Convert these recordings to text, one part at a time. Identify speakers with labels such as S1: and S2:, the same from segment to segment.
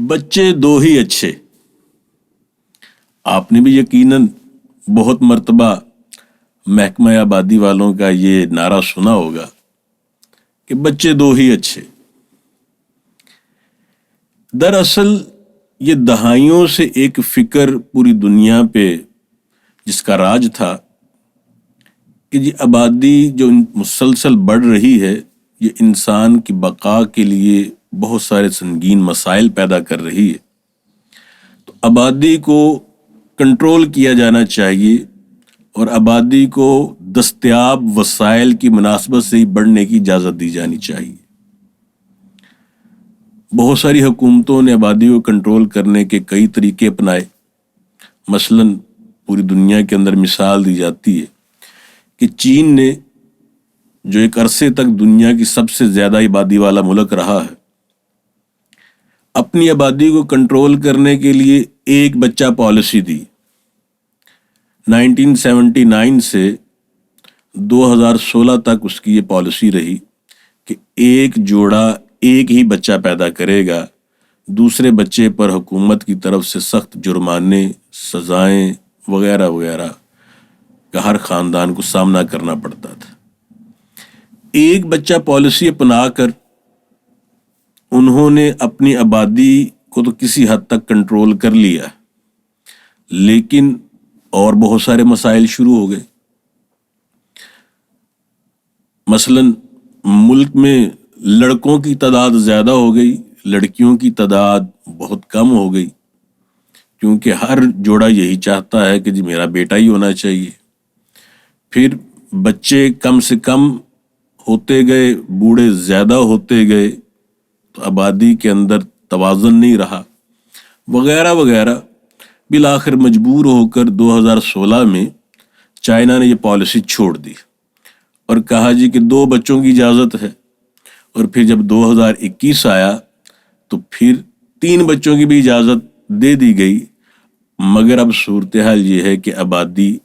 S1: بچے دو ہی اچھے۔ آپ نے بھی یقیناً بہت مرتبہ محکمہ آبادی والوں کا یہ نعرہ سنا ہوگا کہ بچے دو ہی اچھے۔ دراصل یہ دہائیوں سے ایک فکر پوری دنیا پہ جس کا راج تھا کہ جی آبادی جو مسلسل بڑھ رہی ہے یہ انسان کی بقا کے لیے بہت سارے سنگین مسائل پیدا کر رہی ہے، تو آبادی کو کنٹرول کیا جانا چاہیے اور آبادی کو دستیاب وسائل کی مناسبت سے ہی بڑھنے کی اجازت دی جانی چاہیے۔ بہت ساری حکومتوں نے آبادی کو کنٹرول کرنے کے کئی طریقے اپنائے۔ مثلاً پوری دنیا کے اندر مثال دی جاتی ہے کہ چین نے جو ایک عرصے تک دنیا کی سب سے زیادہ آبادی والا ملک رہا ہے، اپنی آبادی کو کنٹرول کرنے کے لیے ایک بچہ پالیسی دی۔ 1979 سے 2016 تک اس کی یہ پالیسی رہی کہ ایک جوڑا ایک ہی بچہ پیدا کرے گا، دوسرے بچے پر حکومت کی طرف سے سخت جرمانے، سزائیں وغیرہ وغیرہ کا ہر خاندان کو سامنا کرنا پڑتا تھا۔ ایک بچہ پالیسی اپنا کر انہوں نے اپنی آبادی کو تو کسی حد تک کنٹرول کر لیا، لیکن اور بہت سارے مسائل شروع ہو گئے۔ مثلاً ملک میں لڑکوں کی تعداد زیادہ ہو گئی، لڑکیوں کی تعداد بہت کم ہو گئی، کیونکہ ہر جوڑا یہی چاہتا ہے کہ جی میرا بیٹا ہی ہونا چاہیے۔ پھر بچے کم سے کم ہوتے گئے، بوڑھے زیادہ ہوتے گئے، تو آبادی کے اندر توازن نہیں رہا وغیرہ وغیرہ۔ بالآخر مجبور ہو کر 2016 میں چائنا نے یہ پالیسی چھوڑ دی اور کہا جی کہ 2 بچوں کی اجازت ہے، اور پھر جب 2021 آیا تو پھر 3 بچوں کی بھی اجازت دے دی گئی، مگر اب صورتحال یہ ہے کہ آبادی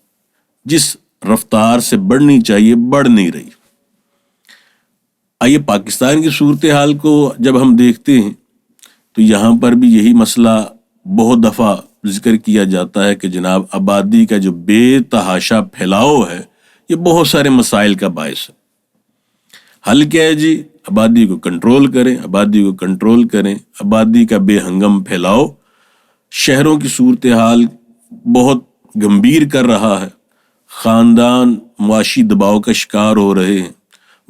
S1: جس رفتار سے بڑھنی چاہیے بڑھ نہیں رہی۔ آئیے پاکستان کی صورتحال کو جب ہم دیکھتے ہیں تو یہاں پر بھی یہی مسئلہ بہت دفعہ ذکر کیا جاتا ہے کہ جناب آبادی کا جو بے تحاشا پھیلاؤ ہے یہ بہت سارے مسائل کا باعث ہے۔ حل کیا ہے جی؟ آبادی کو کنٹرول کریں، آبادی کو کنٹرول کریں۔ آبادی کا بے ہنگم پھیلاؤ شہروں کی صورتحال بہت گمبھیر کر رہا ہے، خاندان معاشی دباؤ کا شکار ہو رہے ہیں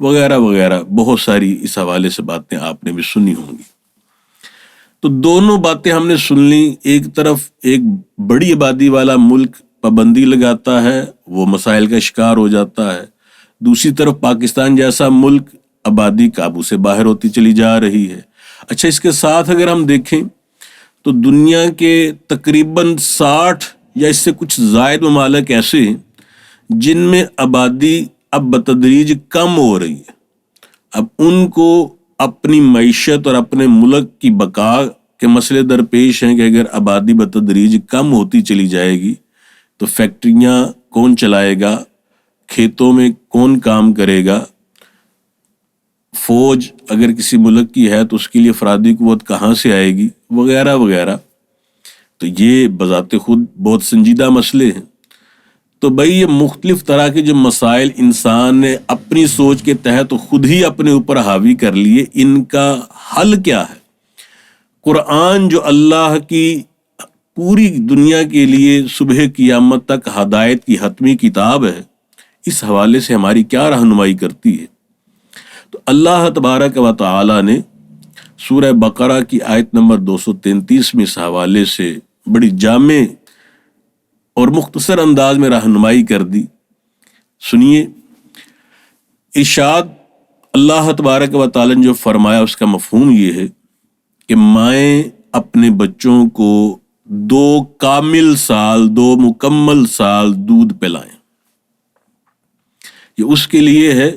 S1: وغیرہ وغیرہ۔ بہت ساری اس حوالے سے باتیں آپ نے بھی سنی ہوں گی۔ تو دونوں باتیں ہم نے سن لیں۔ ایک طرف ایک بڑی آبادی والا ملک پابندی لگاتا ہے، وہ مسائل کا شکار ہو جاتا ہے، دوسری طرف پاکستان جیسا ملک آبادی قابو سے باہر ہوتی چلی جا رہی ہے۔ اچھا، اس کے ساتھ اگر ہم دیکھیں تو دنیا کے تقریباً 60 یا اس سے کچھ زائد ممالک ایسے ہیں جن میں آبادی اب بتدریج کم ہو رہی ہے۔ اب ان کو اپنی معیشت اور اپنے ملک کی بقا کے مسئلے درپیش ہیں کہ اگر آبادی بتدریج کم ہوتی چلی جائے گی تو فیکٹریاں کون چلائے گا، کھیتوں میں کون کام کرے گا، فوج اگر کسی ملک کی ہے تو اس کے لیے افرادی قوت کہاں سے آئے گی وغیرہ وغیرہ۔ تو یہ بذات خود بہت سنجیدہ مسئلے ہیں۔ تو بھئی یہ مختلف طرح کے جو مسائل انسان نے اپنی سوچ کے تحت خود ہی اپنے اوپر حاوی کر لیے، ان کا حل کیا ہے؟ قرآن جو اللہ کی پوری دنیا کے لیے صبح قیامت تک ہدایت کی حتمی کتاب ہے، اس حوالے سے ہماری کیا رہنمائی کرتی ہے؟ تو اللہ تبارک و تعالی نے سورہ بقرہ کی آیت نمبر 233 میں اس حوالے سے بڑی جامع اور مختصر انداز میں رہنمائی کر دی۔ سنیے، ارشاد اللہ تبارک و تعالی نے جو فرمایا اس کا مفہوم یہ ہے کہ مائیں اپنے بچوں کو 2 کامل سال، 2 مکمل سال دودھ پلائیں۔ یہ اس کے لیے ہے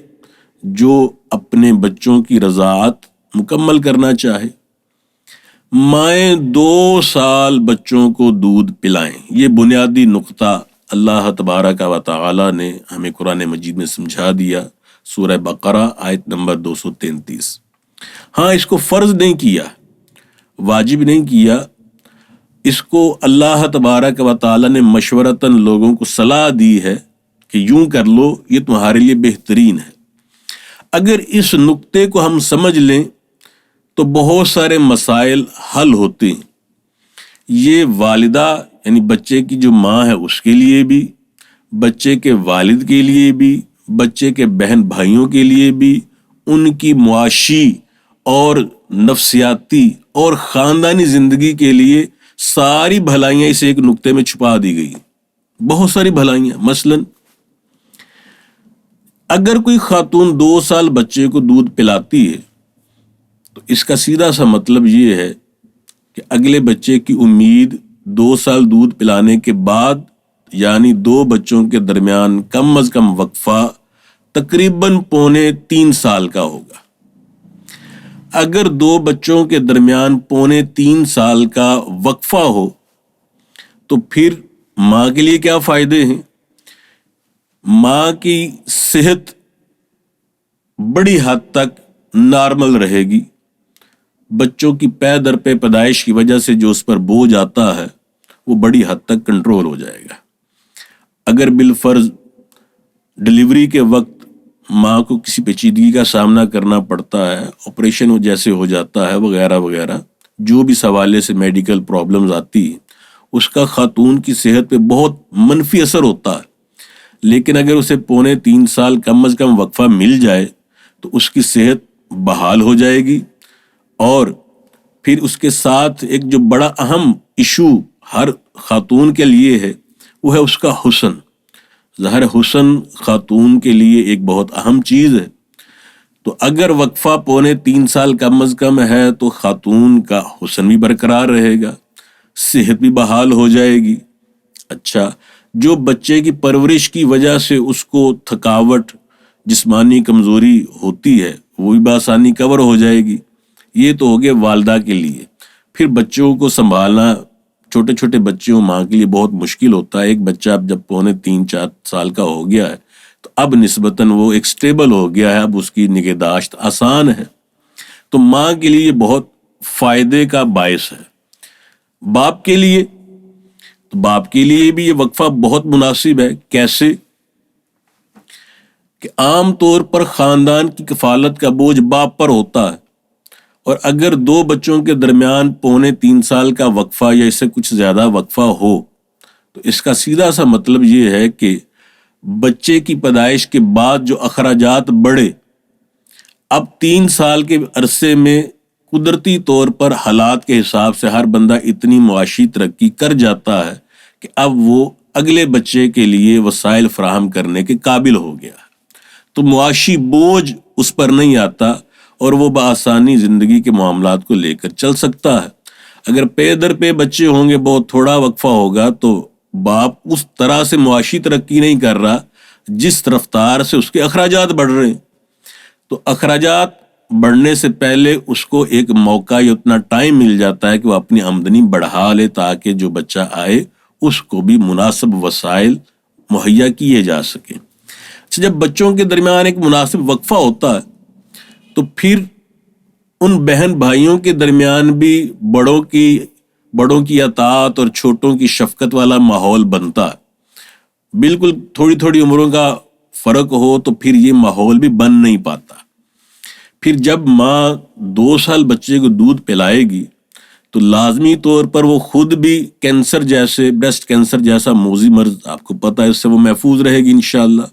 S1: جو اپنے بچوں کی رضاعت مکمل کرنا چاہے۔ مائیں 2 سال بچوں کو دودھ پلائیں، یہ بنیادی نقطہ اللہ تبارک و تعالی نے ہمیں قرآن مجید میں سمجھا دیا، سورہ بقرہ آیت نمبر 233۔ ہاں، اس کو فرض نہیں کیا، واجب نہیں کیا، اس کو اللہ تبارک و تعالیٰ نے مشورتاً لوگوں کو صلاح دی ہے کہ یوں کر لو، یہ تمہارے لیے بہترین ہے۔ اگر اس نقطے کو ہم سمجھ لیں تو بہت سارے مسائل حل ہوتے ہیں۔ یہ والدہ یعنی بچے کی جو ماں ہے اس کے لیے بھی، بچے کے والد کے لیے بھی، بچے کے بہن بھائیوں کے لیے بھی، ان کی معاشی اور نفسیاتی اور خاندانی زندگی کے لیے ساری بھلائیاں اس ایک نقطے میں چھپا دی گئی، بہت ساری بھلائیاں۔ مثلاً اگر کوئی خاتون 2 سال بچے کو دودھ پلاتی ہے تو اس کا سیدھا سا مطلب یہ ہے کہ اگلے بچے کی امید 2 سال دودھ پلانے کے بعد، یعنی 2 بچوں کے درمیان کم از کم وقفہ تقریباً 2.25 سال کا ہوگا۔ اگر 2 بچوں کے درمیان 2.25 سال کا وقفہ ہو تو پھر ماں کے لیے کیا فائدے ہیں؟ ماں کی صحت بڑی حد تک نارمل رہے گی، بچوں کی پے در پہ پیدائش کی وجہ سے جو اس پر بوجھ آتا ہے وہ بڑی حد تک کنٹرول ہو جائے گا۔ اگر بالفرض ڈلیوری کے وقت ماں کو کسی پیچیدگی کا سامنا کرنا پڑتا ہے، آپریشن جیسے ہو جاتا ہے وغیرہ وغیرہ، جو بھی حوالے سے میڈیکل پرابلمز آتی ہیں، اس کا خاتون کی صحت پہ بہت منفی اثر ہوتا ہے۔ لیکن اگر اسے 2.25 سال کم از کم وقفہ مل جائے تو اس کی صحت بحال ہو جائے گی۔ اور پھر اس کے ساتھ ایک جو بڑا اہم ایشو ہر خاتون کے لیے ہے وہ ہے اس کا حسن۔ ظاہر حسن خاتون کے لیے ایک بہت اہم چیز ہے، تو اگر وقفہ 2.25 سال کم از کم ہے تو خاتون کا حسن بھی برقرار رہے گا، صحت بھی بحال ہو جائے گی۔ اچھا، جو بچے کی پرورش کی وجہ سے اس کو تھکاوٹ، جسمانی کمزوری ہوتی ہے وہ بھی بآسانی کور ہو جائے گی۔ یہ تو ہو گیا والدہ کے لیے۔ پھر بچوں کو سنبھالنا، چھوٹے چھوٹے بچوں ماں کے لیے بہت مشکل ہوتا ہے۔ ایک بچہ اب جب 3.25-4 سال کا ہو گیا ہے تو اب نسبتاً وہ ایک سٹیبل ہو گیا ہے، اب اس کی نگہداشت آسان ہے، تو ماں کے لیے یہ بہت فائدے کا باعث ہے۔ باپ کے لیے تو باپ کے لیے بھی یہ وقفہ بہت مناسب ہے۔ کیسے کہ عام طور پر خاندان کی کفالت کا بوجھ باپ پر ہوتا ہے، اور اگر 2 بچوں کے درمیان 2.25 سال کا وقفہ یا اس سے کچھ زیادہ وقفہ ہو تو اس کا سیدھا سا مطلب یہ ہے کہ بچے کی پیدائش کے بعد جو اخراجات بڑھے، اب 3 سال کے عرصے میں قدرتی طور پر حالات کے حساب سے ہر بندہ اتنی معاشی ترقی کر جاتا ہے کہ اب وہ اگلے بچے کے لیے وسائل فراہم کرنے کے قابل ہو گیا، تو معاشی بوجھ اس پر نہیں آتا اور وہ بآسانی زندگی کے معاملات کو لے کر چل سکتا ہے۔ اگر پے در پہ بچے ہوں گے، بہت تھوڑا وقفہ ہوگا، تو باپ اس طرح سے معاشی ترقی نہیں کر رہا جس رفتار سے اس کے اخراجات بڑھ رہے ہیں، تو اخراجات بڑھنے سے پہلے اس کو ایک موقع یا اتنا ٹائم مل جاتا ہے کہ وہ اپنی آمدنی بڑھا لے تاکہ جو بچہ آئے اس کو بھی مناسب وسائل مہیا کیے جا سکیں۔ جب بچوں کے درمیان ایک مناسب وقفہ ہوتا ہے تو پھر ان بہن بھائیوں کے درمیان بھی بڑوں کی اطاعت اور چھوٹوں کی شفقت والا ماحول بنتا ہے۔ بالکل تھوڑی تھوڑی عمروں کا فرق ہو تو پھر یہ ماحول بھی بن نہیں پاتا۔ پھر جب ماں 2 سال بچے کو دودھ پلائے گی تو لازمی طور پر وہ خود بھی کینسر جیسے، بریسٹ کینسر جیسا موذی مرض آپ کو پتہ ہے، اس سے وہ محفوظ رہے گی انشاءاللہ۔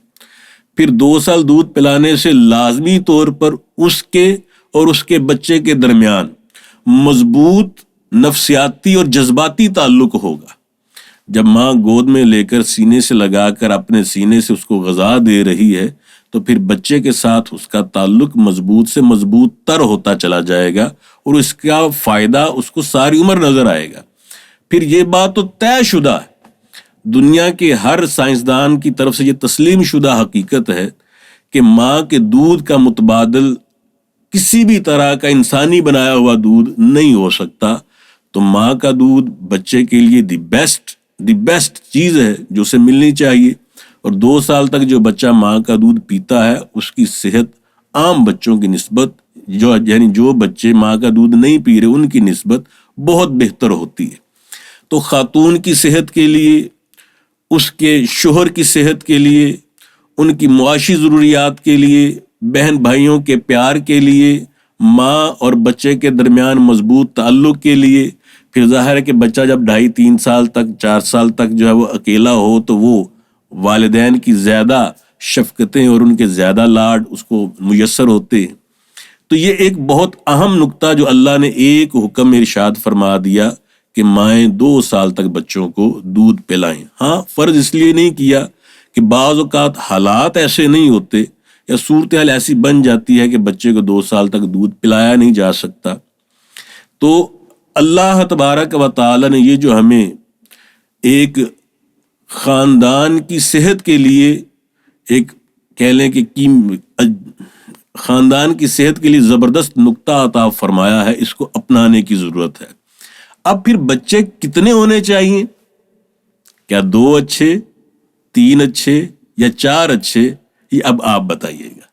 S1: پھر 2 سال دودھ پلانے سے لازمی طور پر اس کے اور اس کے بچے کے درمیان مضبوط نفسیاتی اور جذباتی تعلق ہوگا۔ جب ماں گود میں لے کر سینے سے لگا کر اپنے سینے سے اس کو غذا دے رہی ہے تو پھر بچے کے ساتھ اس کا تعلق مضبوط سے مضبوط تر ہوتا چلا جائے گا اور اس کا فائدہ اس کو ساری عمر نظر آئے گا۔ پھر یہ بات تو طے شدہ ہے، دنیا کے ہر سائنسدان کی طرف سے یہ تسلیم شدہ حقیقت ہے کہ ماں کے دودھ کا متبادل کسی بھی طرح کا انسانی بنایا ہوا دودھ نہیں ہو سکتا، تو ماں کا دودھ بچے کے لیے دی بیسٹ چیز ہے جو اسے ملنی چاہیے۔ اور 2 سال تک جو بچہ ماں کا دودھ پیتا ہے اس کی صحت عام بچوں کی نسبت جو بچے ماں کا دودھ نہیں پی رہے ان کی نسبت بہت بہتر ہوتی ہے۔ تو خاتون کی صحت کے لیے، اس کے شوہر کی صحت کے لیے، ان کی معاشی ضروریات کے لیے، بہن بھائیوں کے پیار کے لیے، ماں اور بچے کے درمیان مضبوط تعلق کے لیے، پھر ظاہر ہے کہ بچہ جب 2.5-3 سال تک، 4 سال تک جو ہے وہ اکیلا ہو تو وہ والدین کی زیادہ شفقتیں اور ان کے زیادہ لاڈ اس کو میسر ہوتے ہیں۔ تو یہ ایک بہت اہم نقطہ جو اللہ نے ایک حکم ارشاد فرما دیا کہ مائیں 2 سال تک بچوں کو دودھ پلائیں۔ ہاں، فرض اس لیے نہیں کیا کہ بعض اوقات حالات ایسے نہیں ہوتے یا صورتحال ایسی بن جاتی ہے کہ بچے کو 2 سال تک دودھ پلایا نہیں جا سکتا، تو اللہ تبارک و تعالی نے یہ جو ہمیں ایک خاندان کی صحت کے لیے ایک کہہ لیں کہ خاندان کی صحت کے لیے زبردست نقطہ عطا فرمایا ہے، اس کو اپنانے کی ضرورت ہے۔ اب پھر بچے کتنے ہونے چاہیے؟ کیا 2 اچھے، 3 اچھے یا 4 اچھے؟ یہ اب آپ بتائیے گا۔